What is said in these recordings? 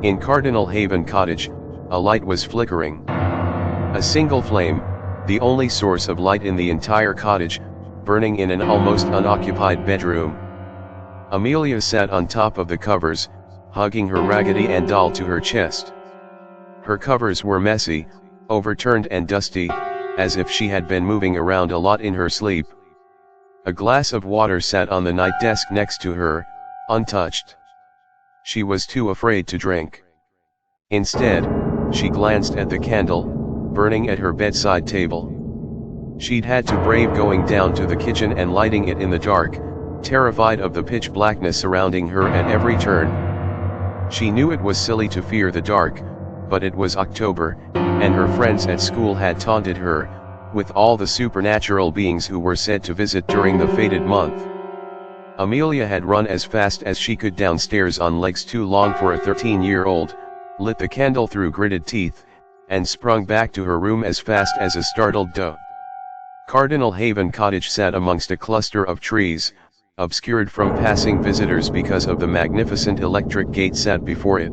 In Cardinal Haven Cottage, a light was flickering. A single flame, the only source of light in the entire cottage, burning in an almost unoccupied bedroom. Amelia sat on top of the covers, hugging her Raggedy Ann doll to her chest. Her covers were messy, overturned and dusty, as if she had been moving around a lot in her sleep. A glass of water sat on the night desk next to her, untouched. She was too afraid to drink. Instead, she glanced at the candle, burning at her bedside table. She'd had to brave going down to the kitchen and lighting it in the dark, terrified of the pitch blackness surrounding her at every turn. She knew it was silly to fear the dark, but it was October, and her friends at school had taunted her, with all the supernatural beings who were said to visit during the fated month. Amelia had run as fast as she could downstairs on legs too long for a 13-year-old, lit the candle through gritted teeth, and sprung back to her room as fast as a startled doe. Cardinal Haven Cottage sat amongst a cluster of trees, obscured from passing visitors because of the magnificent electric gate set before it.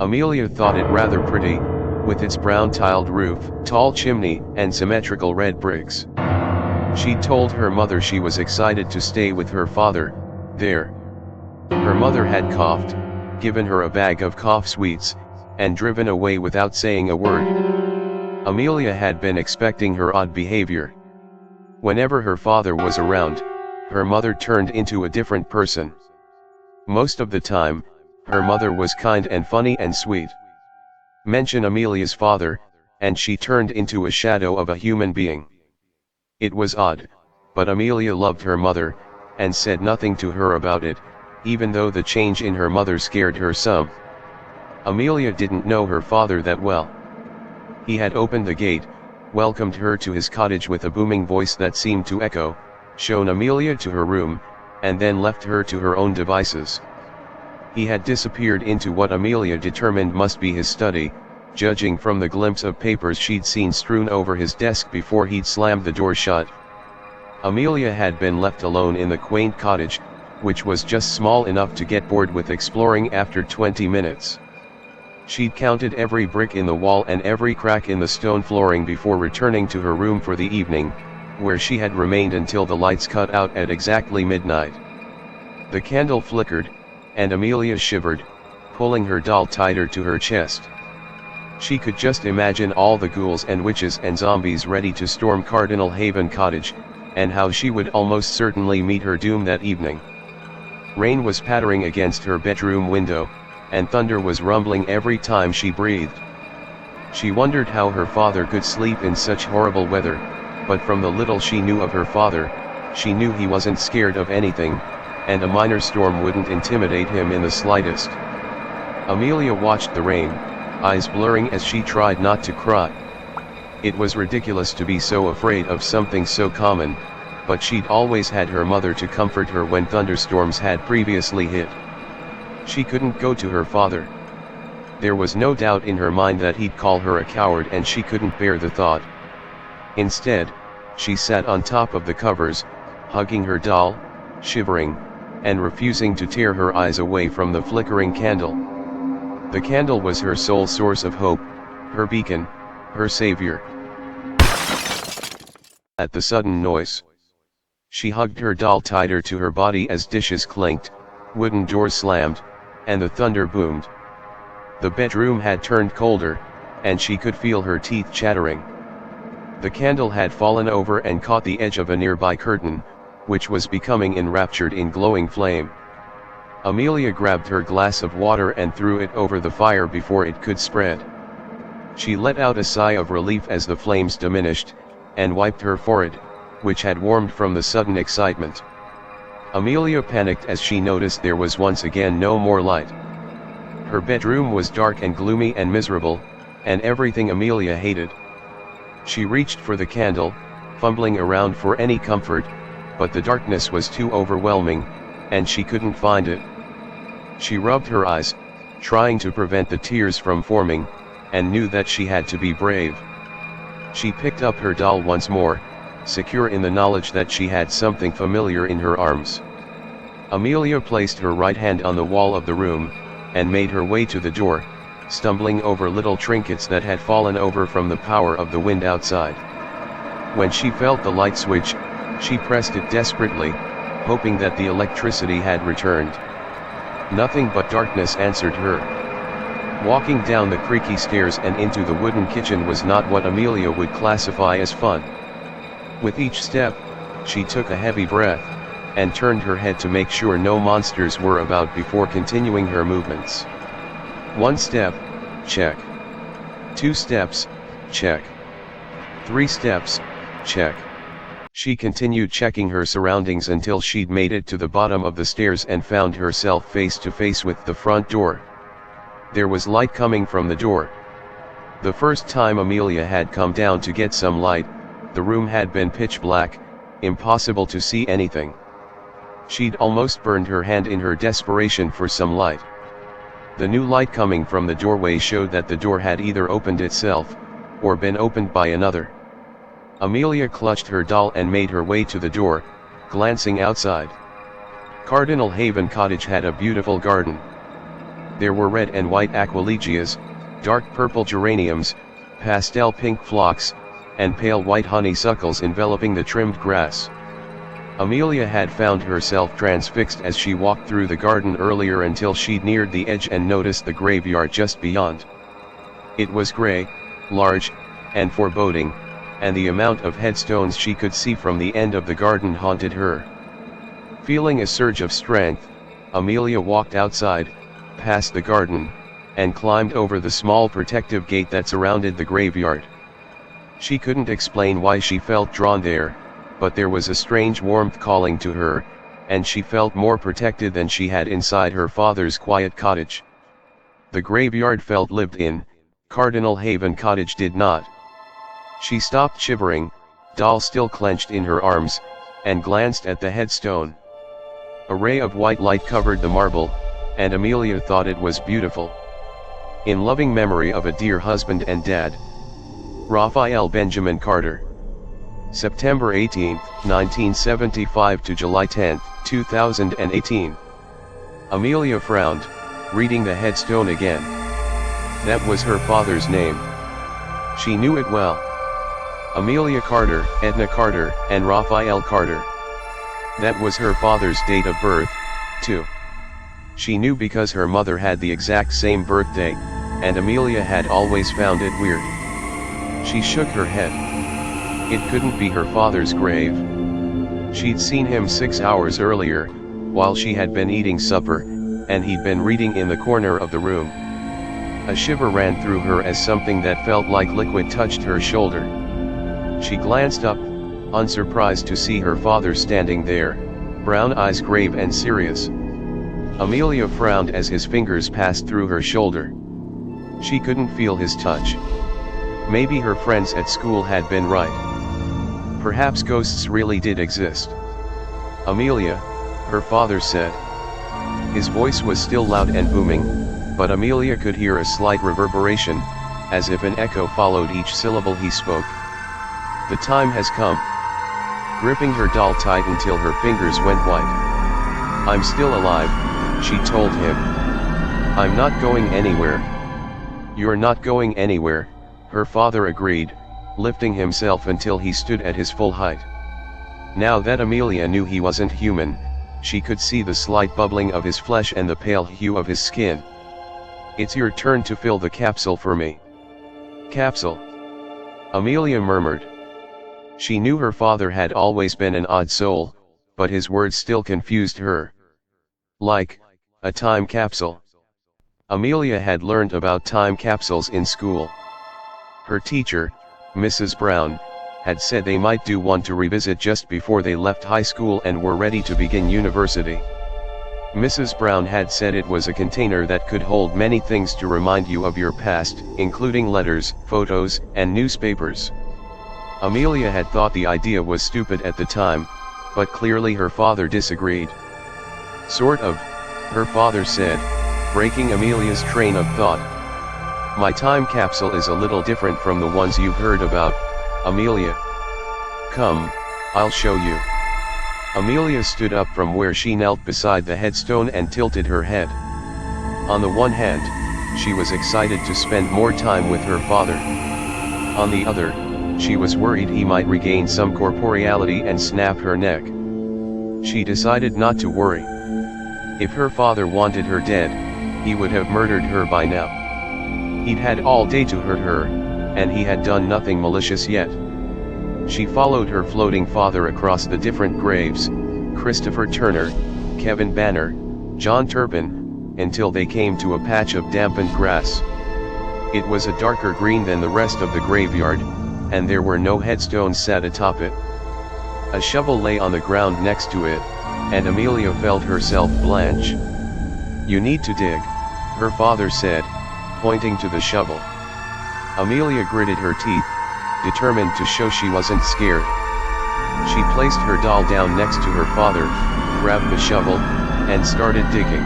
Amelia thought it rather pretty, with its brown tiled roof, tall chimney, and symmetrical red bricks. She'd told her mother she was excited to stay with her father there. Her mother had coughed, given her a bag of cough sweets, and driven away without saying a word. Amelia had been expecting her odd behavior. Whenever her father was around, her mother turned into a different person. Most of the time, her mother was kind and funny and sweet. Mention Amelia's father, and she turned into a shadow of a human being. It was odd, but Amelia loved her mother, and said nothing to her about it, even though the change in her mother scared her some. Amelia didn't know her father that well. He had opened the gate, welcomed her to his cottage with a booming voice that seemed to echo, shown Amelia to her room, and then left her to her own devices. He had disappeared into what Amelia determined must be his study, judging from the glimpse of papers she'd seen strewn over his desk before he'd slammed the door shut. Amelia had been left alone in the quaint cottage, which was just small enough to get bored with exploring after 20 minutes. She'd counted every brick in the wall and every crack in the stone flooring before returning to her room for the evening, where she had remained until the lights cut out at exactly midnight. The candle flickered, and Amelia shivered, pulling her doll tighter to her chest. She could just imagine all the ghouls and witches and zombies ready to storm Cardinal Haven Cottage, and how she would almost certainly meet her doom that evening. Rain was pattering against her bedroom window, and thunder was rumbling every time she breathed. She wondered how her father could sleep in such horrible weather, but from the little she knew of her father, she knew he wasn't scared of anything, and a minor storm wouldn't intimidate him in the slightest. Amelia watched the rain, eyes blurring as she tried not to cry. It was ridiculous to be so afraid of something so common, but she'd always had her mother to comfort her when thunderstorms had previously hit. She couldn't go to her father. There was no doubt in her mind that he'd call her a coward, and she couldn't bear the thought. Instead, she sat on top of the covers, hugging her doll, shivering, and refusing to tear her eyes away from the flickering candle. The candle was her sole source of hope, her beacon, her savior. At the sudden noise, she hugged her doll tighter to her body as dishes clinked, wooden doors slammed, and the thunder boomed. The bedroom had turned colder, and she could feel her teeth chattering. The candle had fallen over and caught the edge of a nearby curtain, which was becoming enraptured in glowing flame. Amelia grabbed her glass of water and threw it over the fire before it could spread. She let out a sigh of relief as the flames diminished, and wiped her forehead, which had warmed from the sudden excitement. Amelia panicked as she noticed there was once again no more light. Her bedroom was dark and gloomy and miserable, and everything Amelia hated. She reached for the candle, fumbling around for any comfort, but the darkness was too overwhelming, and she couldn't find it. She rubbed her eyes, trying to prevent the tears from forming, and knew that she had to be brave. She picked up her doll once more, secure in the knowledge that she had something familiar in her arms. Amelia placed her right hand on the wall of the room, and made her way to the door, stumbling over little trinkets that had fallen over from the power of the wind outside. When she felt the light switch, she pressed it desperately, hoping that the electricity had returned. Nothing but darkness answered her. Walking down the creaky stairs and into the wooden kitchen was not what Amelia would classify as fun. With each step, she took a heavy breath, and turned her head to make sure no monsters were about before continuing her movements. 1 step, check. 2 steps, check. 3 steps, check. She continued checking her surroundings until she'd made it to the bottom of the stairs and found herself face to face with the front door. There was light coming from the door. The first time Amelia had come down to get some light, the room had been pitch black, impossible to see anything. She'd almost burned her hand in her desperation for some light. The new light coming from the doorway showed that the door had either opened itself, or been opened by another. Amelia clutched her doll and made her way to the door, glancing outside. Cardinal Haven Cottage had a beautiful garden. There were red and white aquilegias, dark purple geraniums, pastel pink phlox, and pale white honeysuckles enveloping the trimmed grass. Amelia had found herself transfixed as she walked through the garden earlier until she'd neared the edge and noticed the graveyard just beyond. It was gray, large, and foreboding, and the amount of headstones she could see from the end of the garden haunted her. Feeling a surge of strength, Amelia walked outside, past the garden, and climbed over the small protective gate that surrounded the graveyard. She couldn't explain why she felt drawn there, but there was a strange warmth calling to her, and she felt more protected than she had inside her father's quiet cottage. The graveyard felt lived in, Cardinal Haven Cottage did not. She stopped shivering, doll still clenched in her arms, and glanced at the headstone. A ray of white light covered the marble, and Amelia thought it was beautiful. In loving memory of a dear husband and dad. Raphael Benjamin Carter. September 18, 1975 to July 10, 2018. Amelia frowned, reading the headstone again. That was her father's name. She knew it well. Amelia Carter, Edna Carter, and Raphael Carter. That was her father's date of birth, too. She knew because her mother had the exact same birthday, and Amelia had always found it weird. She shook her head. It couldn't be her father's grave. She'd seen him 6 hours earlier, while she had been eating supper, and he'd been reading in the corner of the room. A shiver ran through her as something that felt like liquid touched her shoulder. She glanced up, unsurprised to see her father standing there, brown eyes grave and serious. Amelia frowned as his fingers passed through her shoulder. She couldn't feel his touch. Maybe her friends at school had been right. Perhaps ghosts really did exist. Amelia, her father said. His voice was still loud and booming, but Amelia could hear a slight reverberation, as if an echo followed each syllable he spoke. The time has come. Gripping her doll tight until her fingers went white. I'm still alive, she told him. I'm not going anywhere. You're not going anywhere, her father agreed, lifting himself until he stood at his full height. Now that Amelia knew he wasn't human, she could see the slight bubbling of his flesh and the pale hue of his skin. It's your turn to fill the capsule for me. Capsule? Amelia murmured. She knew her father had always been an odd soul, but his words still confused her. Like, a time capsule. Amelia had learned about time capsules in school. Her teacher, Mrs. Brown, had said they might do one to revisit just before they left high school and were ready to begin university. Mrs. Brown had said it was a container that could hold many things to remind you of your past, including letters, photos, and newspapers. Amelia had thought the idea was stupid at the time, but clearly her father disagreed. Sort of, her father said, breaking Amelia's train of thought. My time capsule is a little different from the ones you've heard about, Amelia. Come, I'll show you. Amelia stood up from where she knelt beside the headstone and tilted her head. On the one hand, she was excited to spend more time with her father. On the other, she was worried he might regain some corporeality and snap her neck. She decided not to worry. If her father wanted her dead, he would have murdered her by now. He'd had all day to hurt her, and he had done nothing malicious yet. She followed her floating father across the different graves, Christopher Turner, Kevin Banner, John Turpin, until they came to a patch of dampened grass. It was a darker green than the rest of the graveyard, and there were no headstones set atop it. A shovel lay on the ground next to it, and Amelia felt herself blanch. "You need to dig," her father said, pointing to the shovel. Amelia gritted her teeth, determined to show she wasn't scared. She placed her doll down next to her father, grabbed the shovel, and started digging.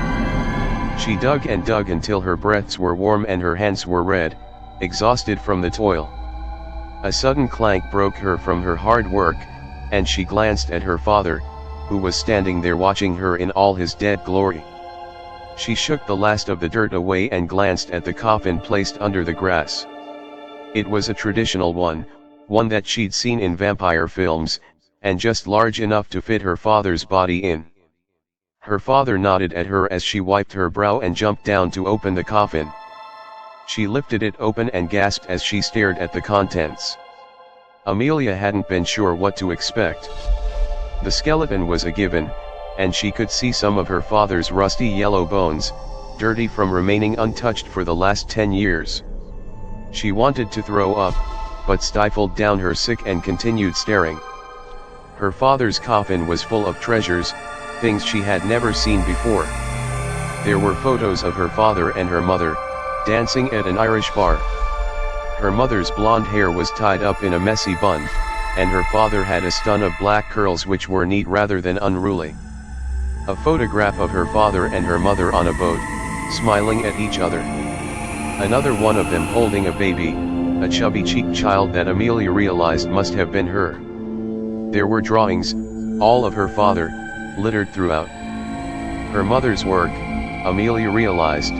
She dug and dug until her breaths were warm and her hands were red, exhausted from the toil. A sudden clank broke her from her hard work, and she glanced at her father, who was standing there watching her in all his dead glory. She shook the last of the dirt away and glanced at the coffin placed under the grass. It was a traditional one that she'd seen in vampire films, and just large enough to fit her father's body in. Her father nodded at her as she wiped her brow and jumped down to open the coffin. She lifted it open and gasped as she stared at the contents. Amelia hadn't been sure what to expect. The skeleton was a given, and she could see some of her father's rusty yellow bones, dirty from remaining untouched for the last 10 years. She wanted to throw up, but stifled down her sick and continued staring. Her father's coffin was full of treasures, things she had never seen before. There were photos of her father and her mother, dancing at an Irish bar. Her mother's blonde hair was tied up in a messy bun, and her father had a stun of black curls which were neat rather than unruly. A photograph of her father and her mother on a boat, smiling at each other. Another one of them holding a baby, a chubby-cheeked child that Amelia realized must have been her. There were drawings, all of her father, littered throughout. Her mother's work, Amelia realized,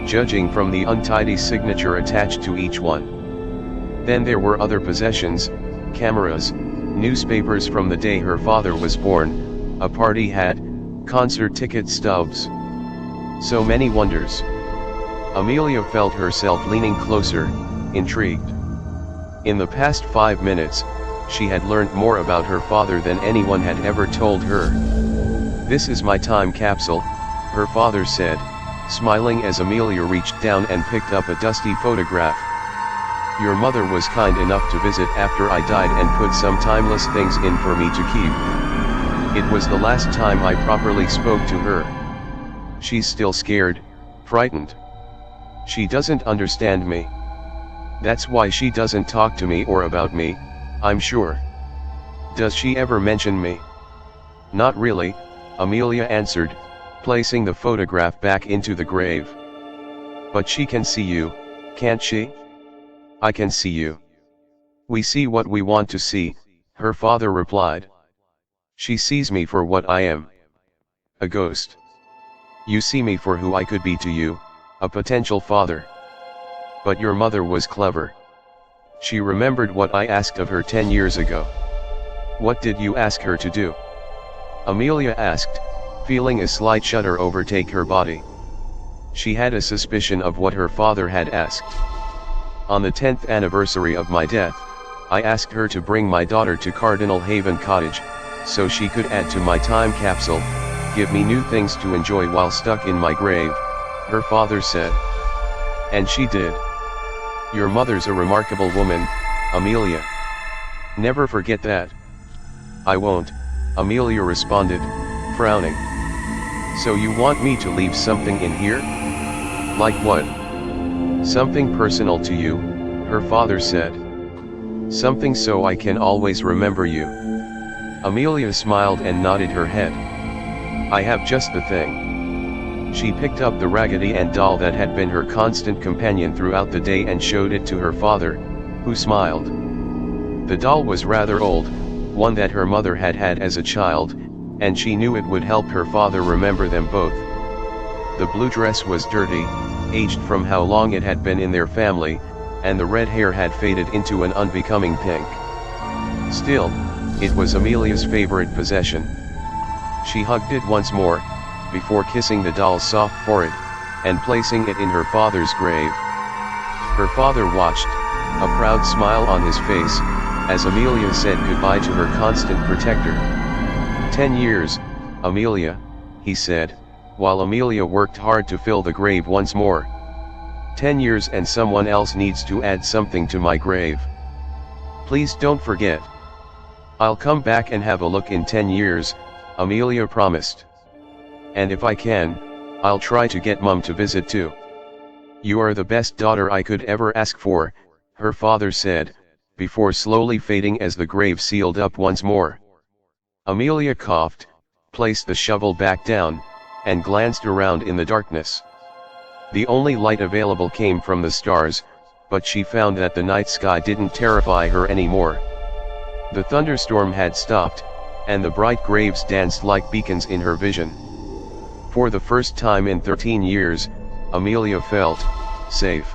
judging from the untidy signature attached to each one. Then there were other possessions, cameras, newspapers from the day her father was born, a party hat, concert ticket stubs. So many wonders. Amelia felt herself leaning closer, intrigued. In the past 5 minutes, she had learned more about her father than anyone had ever told her. "This is my time capsule," her father said, smiling as Amelia reached down and picked up a dusty photograph. "Your mother was kind enough to visit after I died and put some timeless things in for me to keep. It was the last time I properly spoke to her. She's still scared, frightened. She doesn't understand me. That's why she doesn't talk to me or about me, I'm sure. Does she ever mention me?" "Not really," Amelia answered, placing the photograph back into the grave. "But she can see you, can't she?" "I can see you. We see what we want to see," her father replied. "She sees me for what I am. A ghost. You see me for who I could be to you, a potential father. But your mother was clever. She remembered what I asked of her 10 years ago." "What did you ask her to do?" Amelia asked, feeling a slight shudder overtake her body. She had a suspicion of what her father had asked. "On the 10th anniversary of my death, I asked her to bring my daughter to Cardinal Haven Cottage, so she could add to my time capsule, give me new things to enjoy while stuck in my grave," her father said. "And she did. Your mother's a remarkable woman, Amelia. Never forget that." "I won't," Amelia responded, frowning. "So you want me to leave something in here?" "Like what?" "Something personal to you," her father said. "Something so I can always remember you." Amelia smiled and nodded her head. "I have just the thing." She picked up the Raggedy Ann doll that had been her constant companion throughout the day and showed it to her father, who smiled. The doll was rather old, one that her mother had had as a child, and she knew it would help her father remember them both. The blue dress was dirty, aged from how long it had been in their family, and the red hair had faded into an unbecoming pink. Still, it was Amelia's favorite possession. She hugged it once more, before kissing the doll's soft forehead, and placing it in her father's grave. Her father watched, a proud smile on his face, as Amelia said goodbye to her constant protector. 10 years, Amelia, he said, while Amelia worked hard to fill the grave once more. 10 years and someone else needs to add something to my grave. Please don't forget. I'll come back and have a look in 10 years, Amelia promised. And if I can, I'll try to get Mum to visit too. You are the best daughter I could ever ask for, her father said, before slowly fading as the grave sealed up once more. Amelia coughed, placed the shovel back down, and glanced around in the darkness. The only light available came from the stars, but she found that the night sky didn't terrify her anymore. The thunderstorm had stopped, and the bright graves danced like beacons in her vision. For the first time in 13 years, Amelia felt safe.